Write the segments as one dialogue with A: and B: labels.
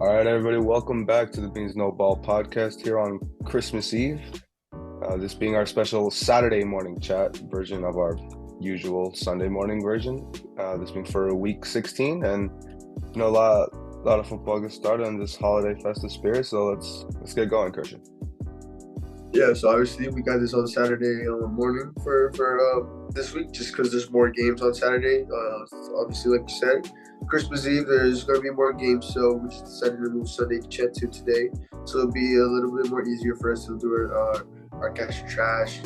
A: All right, everybody, welcome back to the Beans No Ball podcast here on Christmas Eve. This being our special Saturday morning chat version of our usual Sunday morning version. This being for week 16, and a lot of football gets started on this holiday festive spirit. So let's get going, Christian.
B: Yeah, so obviously we got this on Saturday morning for this week, just because there's more games on Saturday. Obviously, like you said, Christmas Eve there's gonna be more games, so we just decided to move Sunday chat to today, so it'll be a little bit more easier for us to do our cash or trash,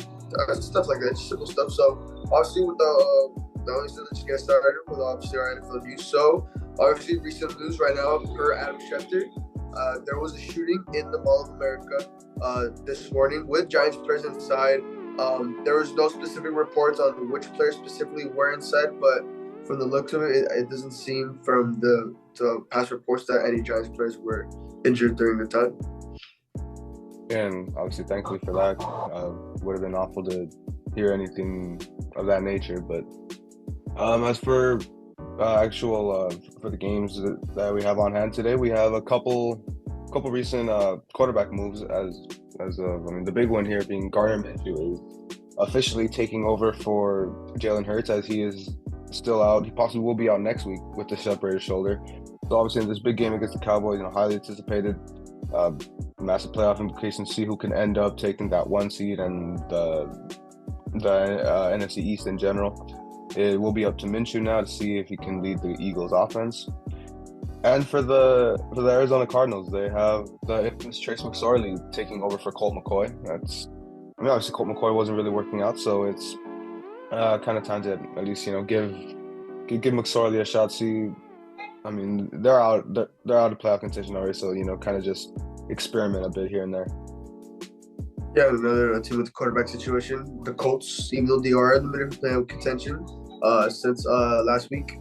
B: stuff like that, just simple stuff. So obviously with the only stuff that you get started with obviously our NFL news. So obviously recent news right now per Adam Schefter. There was a shooting in the Mall of America this morning with Giants players inside. There was no specific reports on which players specifically were inside, but from the looks of it, it doesn't seem from the past reports that any Giants players were injured during the time.
A: And obviously, thankfully for that, would have been awful to hear anything of that nature. But as for for the games that we have on hand today, we have a couple recent quarterback moves the big one here being Gardner Minshew is officially taking over for Jalen Hurts, as he is still out. He possibly will be out next week with the separated shoulder. So obviously in this big game against the Cowboys, highly anticipated, massive playoff implications. See who can end up taking that one seed and the NFC East in general. It will be up to Minshew now to see if he can lead the Eagles offense. And for the Arizona Cardinals, they have the infamous Trace McSorley taking over for Colt McCoy. Obviously Colt McCoy wasn't really working out, so it's kind of time to at least give McSorley a shot. See, they're out of playoff contention already, so kind of just experiment a bit here and there.
B: Yeah, another team with the quarterback situation. The Colts, even though they are in the middle of playoff contention since last week.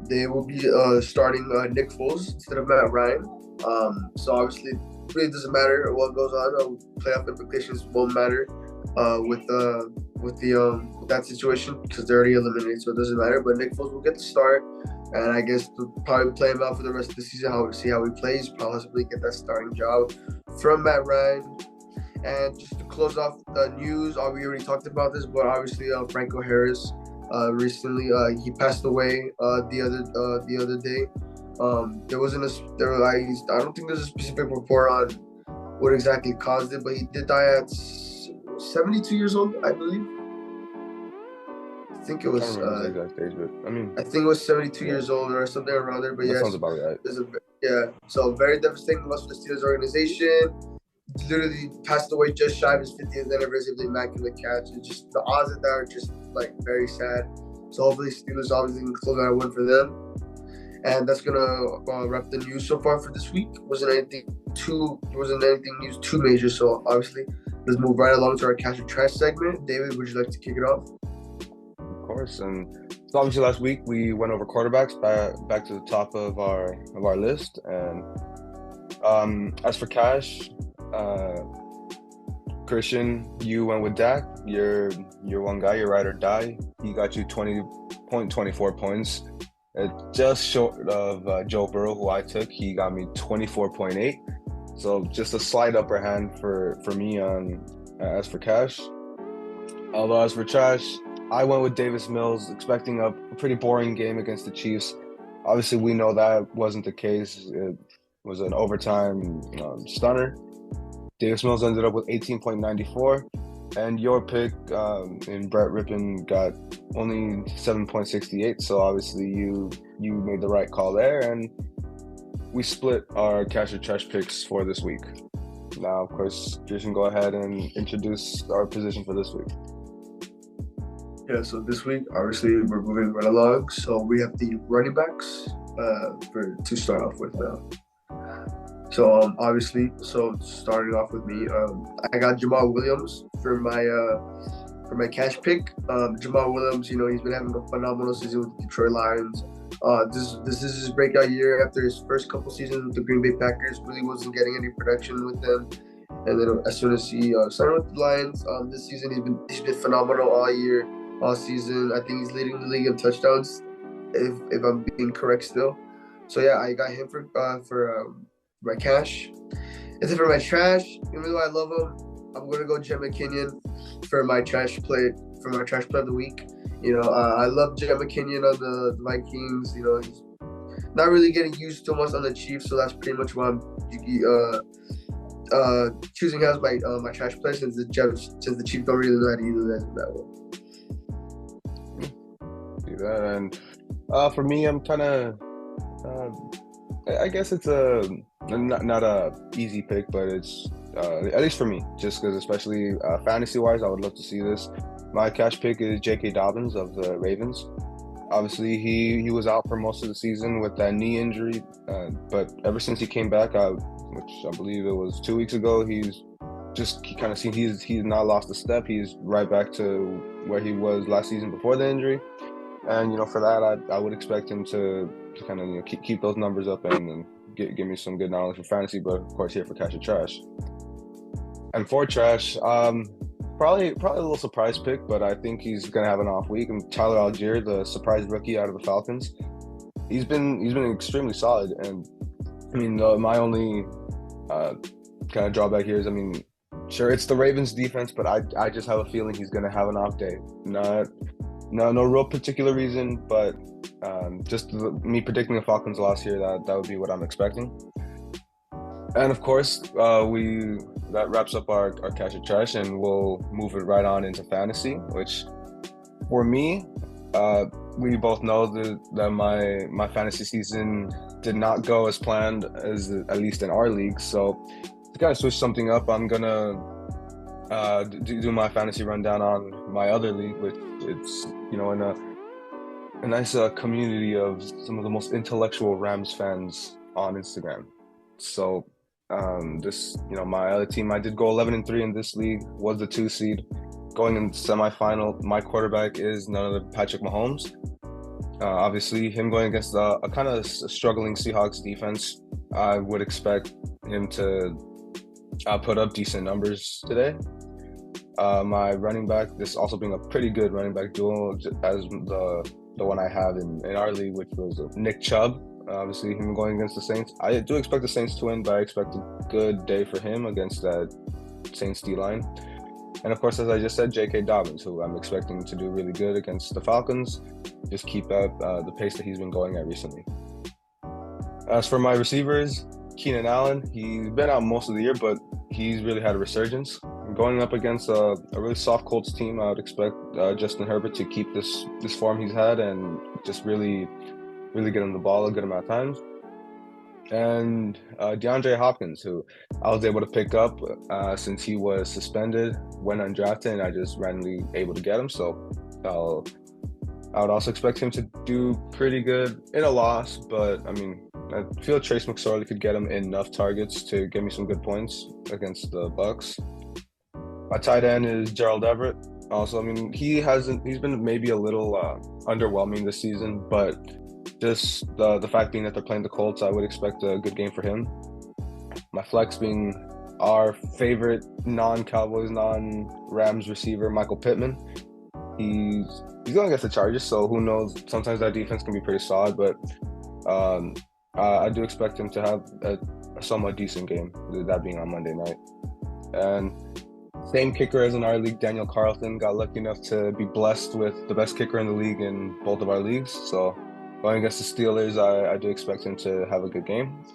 B: They will be starting Nick Foles instead of Matt Ryan. So obviously, it really doesn't matter what goes on. Playoff implications won't matter with that situation because they're already eliminated, so it doesn't matter. But Nick Foles will get the start, and I guess we'll probably play him out for the rest of the season. See how he plays, possibly get that starting job from Matt Ryan. And just to close off the news, we already talked about this, but obviously Franco Harris. Recently, he passed away the other day. I don't think there's a specific report on what exactly caused it, but he did die at 72 years old, I believe. I think it was.
A: I don't remember the exact age, but
B: I think it was 72 years old or something around there. But
A: that
B: yeah,
A: sounds about right.
B: So very devastating loss for the Steelers organization. Literally passed away just shy of his 50th anniversary of the Immaculate Catch. It's just the odds of that are just very sad. So hopefully Steelers obviously can close out a win for them. And that's gonna wrap the news so far for this week. Wasn't anything news too major. So obviously let's move right along to our cash or trash segment. David, would you like to kick it off?
A: Of course. And so obviously last week we went over quarterbacks back to the top of our list. And as for cash, Christian, you went with Dak. You're one guy, you're ride or die. He got you 20.24 points. Just short of Joe Burrow, who I took. He got me 24.8. So just a slight upper hand for me on as for cash. Although as for trash, I went with Davis Mills, expecting a pretty boring game against the Chiefs. Obviously, we know that wasn't the case. It was an overtime stunner. Davis Mills ended up with 18.94, and your pick in Brett Rippon got only 7.68. So obviously you made the right call there, and we split our cash or trash picks for this week. Now, of course, Jason, go ahead and introduce our position for this week.
B: Yeah, so this week, obviously, we're moving right along. So we have the running backs to start off with now. So obviously, starting off with me, I got Jamal Williams for my cash pick. Jamal Williams, he's been having a phenomenal season with the Detroit Lions. This is his breakout year after his first couple seasons with the Green Bay Packers. Really wasn't getting any production with them, and then as soon as he signed with the Lions, this season he's been phenomenal all year, all season. I think he's leading the league in touchdowns, if I'm being correct still. So yeah, I got him for my cash. And then for my trash, even though I love him, I'm gonna go Jet McKinnon for my trash play of the week. I love Jet McKinnon on the Vikings. He's not really getting used too much on the Chiefs, so that's pretty much why I'm choosing him as my trash play since the Chiefs don't really know how to use that well.
A: See that, and for me, I'm kind of, I guess it's not a easy pick, but it's at least for me, just because especially fantasy wise, I would love to see this. My cash pick is J.K. Dobbins of the Ravens. Obviously, he was out for most of the season with that knee injury, but ever since he came back, which I believe it was 2 weeks ago, he kind of seen he's not lost a step. He's right back to where he was last season before the injury, and for that, I would expect him to kind of keep those numbers up and give me some good knowledge for fantasy, but of course here for cash or trash. And for trash, probably a little surprise pick, but I think he's gonna have an off week. And Tyler Algier, the surprise rookie out of the Falcons, he's been extremely solid. And I mean, my only kind of drawback here is, I mean, sure it's the Ravens defense, but I just have a feeling he's gonna have an off day. No real particular reason, but just me predicting the Falcons loss here, that would be what I'm expecting. And of course, that wraps up our cash or trash, and we'll move it right on into fantasy. Which, for me, we both know that my fantasy season did not go as planned, as at least in our league. So to kind of switch something up, I'm gonna do my fantasy rundown on my other league, which it's in a nice community of some of the most intellectual Rams fans on Instagram. So my other team, I did go 11-3 in this league, was the 2 seed. Going in the semifinal, my quarterback is none other than Patrick Mahomes. Obviously, him going against a kind of struggling Seahawks defense, I would expect him to put up decent numbers today. My running back, this also being a pretty good running back duo as the one I have in our league, which was Nick Chubb. Obviously, him going against the Saints. I do expect the Saints to win, but I expect a good day for him against that Saints D-line. And of course, as I just said, J.K. Dobbins, who I'm expecting to do really good against the Falcons. Just keep up the pace that he's been going at recently. As for my receivers, Keenan Allen, he's been out most of the year, but he's really had a resurgence. Going up against a really soft Colts team, I would expect Justin Herbert to keep this form he's had and just really get him the ball a good amount of times. And DeAndre Hopkins, who I was able to pick up since he was suspended, went undrafted, and I just randomly able to get him. So I would also expect him to do pretty good in a loss, but I mean, I feel Trace McSorley could get him enough targets to give me some good points against the Bucks. My tight end is Gerald Everett. Also, I mean, he's been maybe a little underwhelming this season, but just the fact being that they're playing the Colts, I would expect a good game for him. My flex being our favorite non-Cowboys, non-Rams receiver, Michael Pittman. He's going against the Chargers, so who knows? Sometimes that defense can be pretty solid, but I do expect him to have a somewhat decent game, that being on Monday night. And same kicker as in our league, Daniel Carlton. Got lucky enough to be blessed with the best kicker in the league in both of our leagues. So going against the Steelers, I do expect him to have a good game.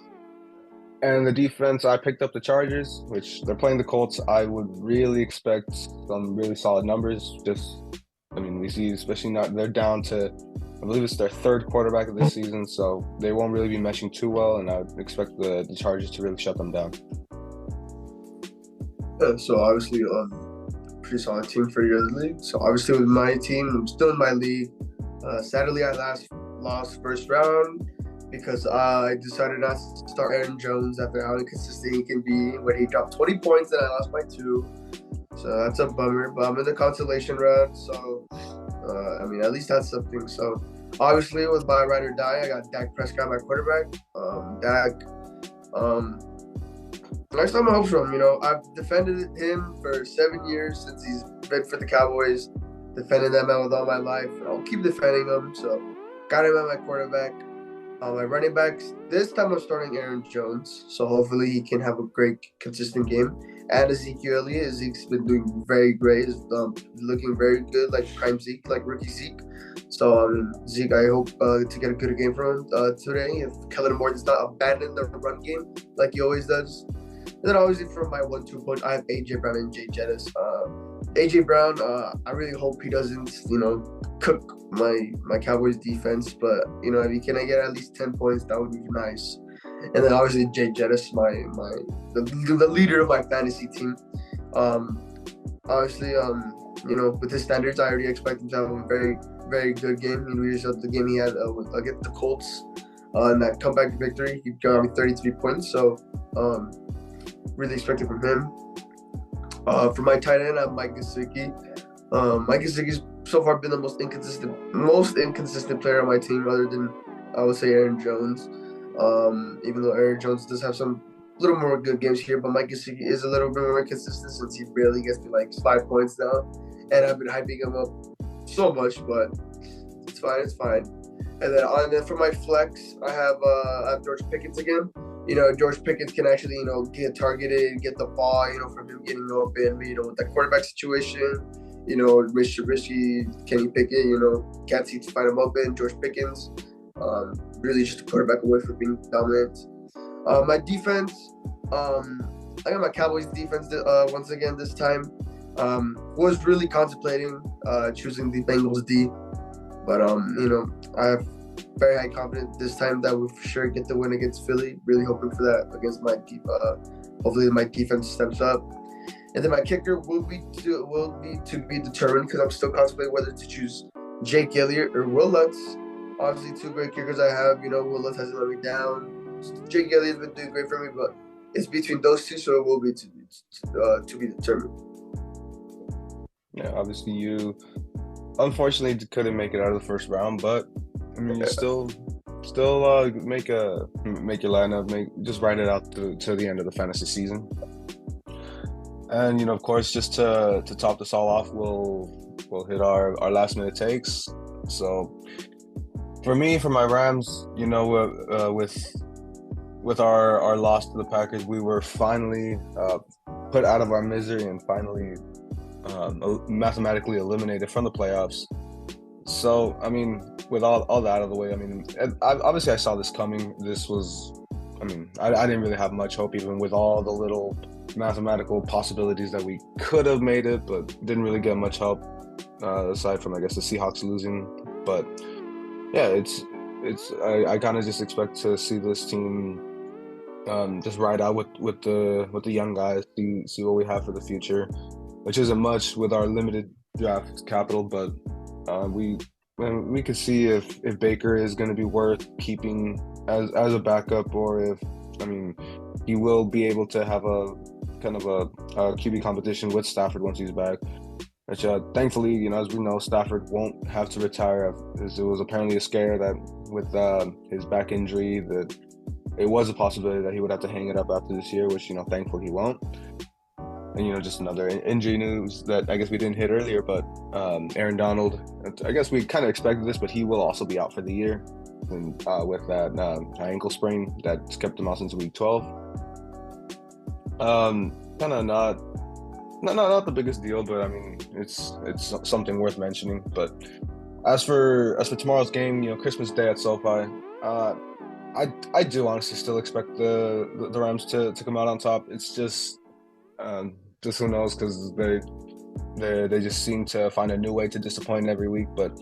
A: And the defense, I picked up the Chargers, which they're playing the Colts. I would really expect some really solid numbers. We see, especially they're down to, I believe it's their third quarterback of this season, so they won't really be meshing too well, and I would expect the Chargers to really shut them down.
B: So obviously, pretty solid team for your league. So obviously, with my team, I'm still in my league. Sadly, I lost first round because I decided not to start Aaron Jones after how inconsistent he can be. When he dropped 20 points and I lost by 2. So that's a bummer, but I'm in the consolation round, so at least that's something. So obviously, with my ride or die, I got Dak Prescott, my quarterback. Dak, I still have my hopes from him. I've defended him for 7 years since he's been for the Cowboys, defending them with all my life, and I'll keep defending him. So got him at my quarterback. My running backs, this time I'm starting Aaron Jones, so hopefully he can have a great, consistent game. And Ezekiel Elliott, Zeke's been doing very great. He's looking very good, like prime Zeke, like rookie Zeke. So Zeke, I hope to get a good game from him today. If Kellen Moore does not abandon the run game like he always does. And then obviously for my 1-2 punch, I have AJ Brown and Jay Jettis. AJ Brown, I really hope he doesn't, cook my Cowboys defense. But if he can get at least 10 points, that would be nice. And then obviously Jay Jettis, the leader of my fantasy team. Obviously, with his standards, I already expect him to have a very, very good game. We just saw the game he had against the Colts in that comeback victory. He got me 33 points, so really expected from him. For my tight end, I have Mike Gesicki. Mike Gesicki's so far been the most inconsistent player on my team, other than I would say Aaron Jones. Even though Aaron Jones does have some little more good games here, but Mike Gesicki is a little bit more consistent since he barely gets me like 5 points now. And I've been hyping him up so much, but it's fine. And then for my flex, I have George Pickens again. George Pickens can actually, get targeted, get the ball, from him getting open, with that quarterback situation, risky, Kenny Pickett, can't seem to find him open. George Pickens, really just a quarterback away from being dominant. My defense, I got my Cowboys defense once again this time. Was really contemplating choosing the Bengals D, but I have very high confidence this time that we'll for sure get the win against Philly. Really hoping for that against my hopefully my defense steps up. And then my kicker will be to be determined, because I'm still contemplating whether to choose Jake Elliott or Will Lutz. Obviously, two great kickers I have. Will Lutz hasn't let me down. Jake Elliott's been doing great for me, but it's between those two, so it will be to be determined.
A: Yeah, obviously you unfortunately couldn't make it out of the first round, but I mean, you still make your lineup, just ride it out to the end of the fantasy season. And of course, just to top this all off, we'll hit our last minute takes. So for my Rams, with our loss to the Packers, we were finally put out of our misery and finally mathematically eliminated from the playoffs. So, I mean, with all that out of the way, I mean, obviously I saw this coming. I didn't really have much hope, even with all the little mathematical possibilities that we could have made it, but didn't really get much help aside from, I guess, the Seahawks losing. But yeah, I kind of just expect to see this team just ride out with the young guys, see what we have for the future, which isn't much with our limited draft capital, but we could see if Baker is going to be worth keeping as a backup, or if he will be able to have a kind of a QB competition with Stafford once he's back. Which thankfully, as we know, Stafford won't have to retire, as it was apparently a scare that with his back injury that it was a possibility that he would have to hang it up after this year, which thankfully he won't. And just another injury news that I guess we didn't hit earlier, but Aaron Donald, I guess we kind of expected this, but he will also be out for the year, and with that ankle sprain that's kept him out since week 12. Kind of not the biggest deal, but I mean it's something worth mentioning. But as for tomorrow's game, Christmas Day at SoFi, I do honestly still expect the Rams to come out on top. It's just who knows, because they just seem to find a new way to disappoint every week. But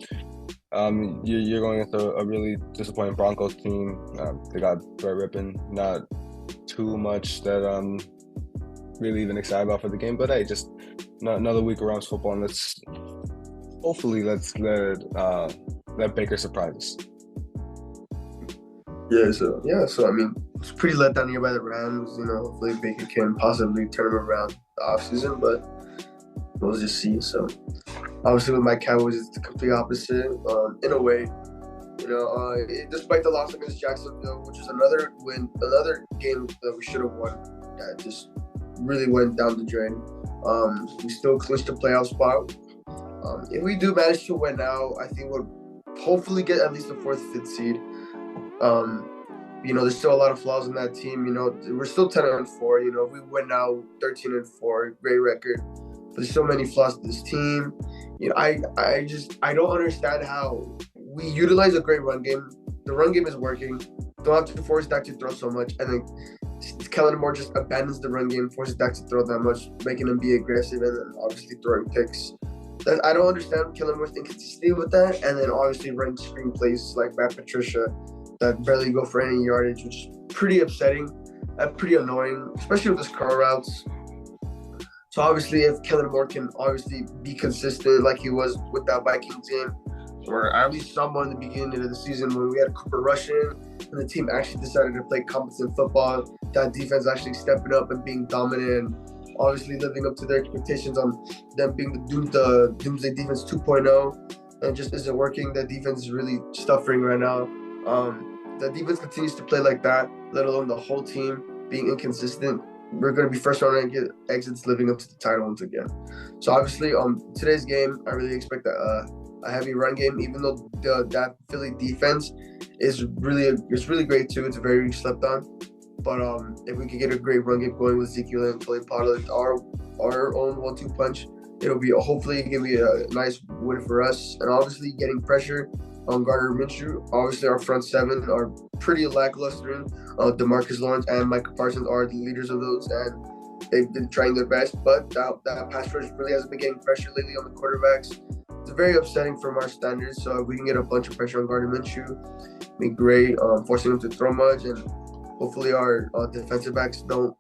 A: you're going with a really disappointing Broncos team. They got Brett Rippon, not too much that really even excited about for the game. But hey, just another week of Rams football, and let's let Baker surprise us.
B: So I mean, it's pretty let down here by the Rams. Hopefully Baker can possibly turn them around the offseason, but we'll just see. So obviously with my Cowboys, it's the complete opposite in a way. Despite the loss against Jacksonville, which is another game that we should have won, that just really went down the drain. We still clinched a playoff spot. If we do manage to win now, I think we'll hopefully get at least the 4th, 5th seed. There's still a lot of flaws in that team. We're still 10-4. If we win now, 13-4, great record. But there's so many flaws to this team. I don't understand how we utilize a great run game. The run game is working. Don't have to force Dak to throw so much, and then Kellen Moore just abandons the run game, forces Dak to throw that much, making him be aggressive, and then obviously throwing picks. I don't understand Kellen Moore's inconsistency with that, and then obviously running screen plays like Matt Patricia that barely go for any yardage, which is pretty upsetting and pretty annoying, especially with his curl routes. So obviously, if Kellen Moore can obviously be consistent like he was with that Vikings game, or at least someone in the beginning of the season when we had Cooper Rush in and the team actually decided to play competent football, that defense actually stepping up and being dominant and obviously living up to their expectations on them being the Doomsday Defense 2.0, and just isn't working. The defense is really suffering right now. The defense continues to play like that, let alone the whole team being inconsistent. We're going to be first round exits living up to the title once again. So obviously, today's game, I really expect a heavy run game, even though that Philly defense is really great too. It's very slept on. But if we could get a great run game going with Ezekiel and Tony Pollard, our own 1-2 punch, it'll be hopefully give me a nice win for us. And obviously getting pressure on Gardner Minshew. Obviously our front seven are pretty lackluster. DeMarcus Lawrence and Micah Parsons are the leaders of those, and they've been trying their best. But that pass rush really hasn't been getting pressure lately on the quarterbacks. It's very upsetting from our standards. So if we can get a bunch of pressure on Gardner Minshew, be great. Forcing him to throw much, and hopefully our defensive backs don't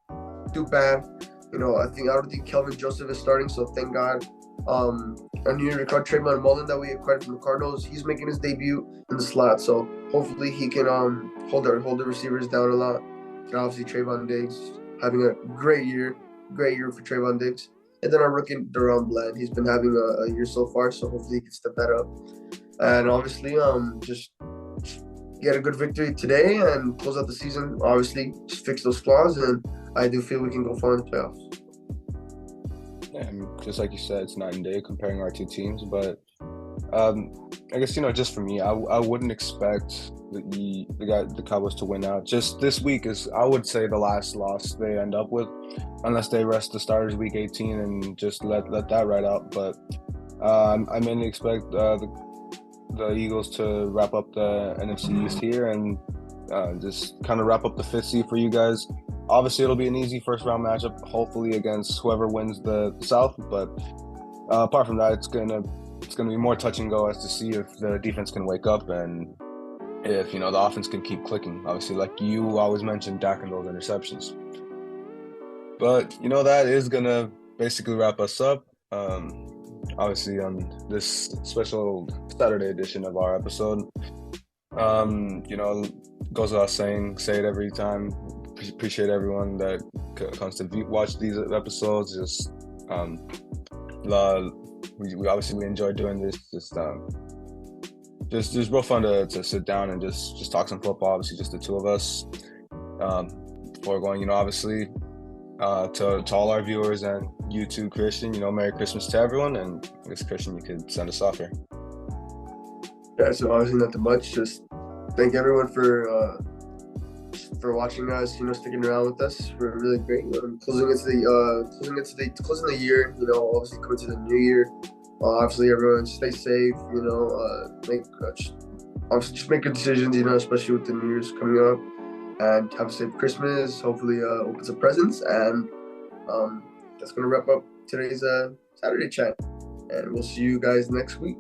B: do bad. I don't think Kelvin Joseph is starting, so thank God. Our new record Trayvon Mullen that we acquired from the Cardinals, he's making his debut in the slot, so hopefully he can hold the receivers down a lot. And obviously Trayvon Diggs having a great year for Trayvon Diggs. And then our rookie Deron Bland, he's been having a year so far, so hopefully he can step that up. And obviously just get a good victory today and close out the season. Obviously, just fix those flaws, and I do feel we can go far in the playoffs.
A: Yeah, I mean, just like you said, it's night and day comparing our two teams. But I guess just for me, I wouldn't expect the Cowboys to win out. Just this week is, I would say, the last loss they end up with, unless they rest the starters week 18 and just let that ride out. But I mainly expect the Eagles to wrap up the NFC East here and just kind of wrap up the fifth seed for you guys. Obviously, it'll be an easy first round matchup, hopefully against whoever wins the South. But apart from that, it's gonna be more touch and go as to see if the defense can wake up and if the offense can keep clicking. Obviously, like you always mentioned, Dak and those interceptions. But that is gonna basically wrap us up. Obviously, on this special Saturday edition of our episode, goes without saying, say it every time. Appreciate everyone that comes to watch these episodes. Just we obviously enjoy doing this. Just real fun to sit down and just talk some football. Obviously, just the two of us. Before going, obviously, to all our viewers and you too, Christian. Merry Christmas to everyone. And I guess, Christian, you could send us off here.
B: Yeah, so obviously nothing much. Just thank everyone for watching us. Sticking around with us. We're really great. Closing the year. Obviously coming to the new year. Obviously, everyone stay safe. Just make good decisions. Especially with the New Year's coming up. And have a safe Christmas. Hopefully, open some presents. And that's gonna wrap up today's Saturday chat. And we'll see you guys next week.